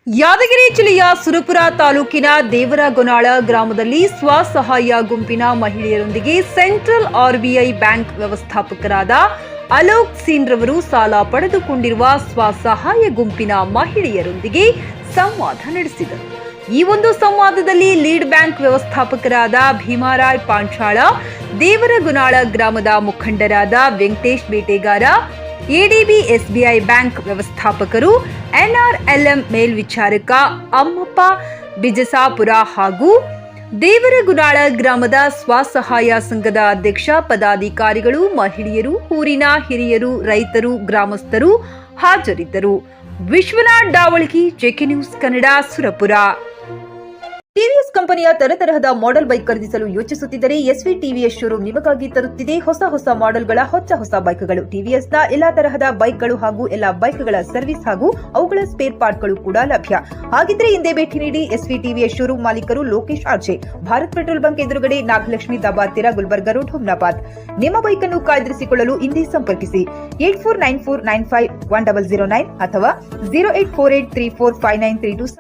ಯಾದಗಿರಿ ಜಿಲ್ಲೆಯ ಸುರಪುರ ತಾಲೂಕಿನ ದೇವರಗೊನಾಳ ಗ್ರಾಮದಲ್ಲಿ ಸ್ವಸಹಾಯ ಗುಂಪಿನ ಮಹಿಳೆಯರೊಂದಿಗೆ ಸೆಂಟ್ರಲ್ ಆರ್ಬಿಐ ಬ್ಯಾಂಕ್ ವ್ಯವಸ್ಥಾಪಕರಾದ ಅಲೋಕ್ ಸಿನ್ ರವರು ಸಾಲ ಪಡೆದುಕೊಂಡಿರುವ ಸ್ವಸಹಾಯ ಗುಂಪಿನ ಮಹಿಳೆಯರೊಂದಿಗೆ ಸಂವಾದ ನಡೆಸಿದರು. ಈ ಒಂದು ಸಂವಾದದಲ್ಲಿ ಲೀಡ್ ಬ್ಯಾಂಕ್ ವ್ಯವಸ್ಥಾಪಕರಾದ ಭೀಮಾರಾಯ್ ಪಾಂಚಾಳ, ದೇವರಗೊನಾಳ ಗ್ರಾಮದ ಮುಖಂಡರಾದ ವೆಂಕಟೇಶ್ ಬೇಟೆಗಾರ, ಎಡಿಬಿ ಎಸ್ಬಿಐ ಬ್ಯಾಂಕ್ ವ್ಯವಸ್ಥಾಪಕರು, ಎನ್ಆರ್ಎಲ್ಎಂ ಮೇಲ್ವಿಚಾರಕ ಅಮ್ಮಪ್ಪ ಬಿಜಸಾಪುರ ಹಾಗೂ ದೇವರಗೊನಾಳ ಗ್ರಾಮದ ಸ್ವಸಹಾಯ ಸಂಘದ ಅಧ್ಯಕ್ಷ, ಪದಾಧಿಕಾರಿಗಳು, ಮಹಿಳೆಯರು, ಊರಿನ ಹಿರಿಯರು, ರೈತರು, ಗ್ರಾಮಸ್ಥರು ಹಾಜರಿದ್ದರು. Vishwanath Davalgi, JK news Kannada, Surapura. TVS ಕಂಪನಿಯ ತರತರಹದ ಮಾಡೆಲ್ ಬೈಕ್ ಖರೀದಿಸಲು ಯೋಚಿಸುತ್ತಿದ್ದರೆ ಎಸ್ವಿ ಟಿವಿಎಸ್ ಶೋರೂಮ್ ನಿಮಗಾಗಿ ತರುತ್ತಿದೆ ಹೊಸ ಮಾಡೆಲ್ಗಳ ಹೊಸ ಬೈಕ್ಗಳು. ಟಿವಿಎಸ್ನ ಎಲ್ಲಾ ತರಹದ ಬೈಕ್ಗಳು ಹಾಗೂ ಎಲ್ಲಾ ಬೈಕ್ಗಳ ಸರ್ವಿಸ್ ಹಾಗೂ ಅವುಗಳ ಸ್ಪೇರ್ ಪಾರ್ಟ್ಗಳು ಕೂಡ ಲಭ್ಯ. ಹಾಗಿದ್ರೆ ಹಿಂದೆ ಭೇಟಿ ನೀಡಿ. ಎಸ್ವಿ ಟಿವಿಎಸ್ ಶೋರೂಮ್ ಮಾಲೀಕರು Lokesh RJ, Bharat petrol bunk ಎದುರುಗಡೆ, ನಾಗಲಕ್ಷ್ಮಿ ದಾಬಾ ಹತ್ತಿರ, ಗುಲ್ಬರ್ಗ ರೋಡ್, ಹುಮ್ನಾಬಾದ್. ನಿಮ್ಮ ಬೈಕ್ ಅನ್ನು ಕಾಯ್ದಿರಿಸಿಕೊಳ್ಳಲು ಹಿಂದೆ ಸಂಪರ್ಕಿಸಿ 8494951009 ಅಥವಾ 0848345932.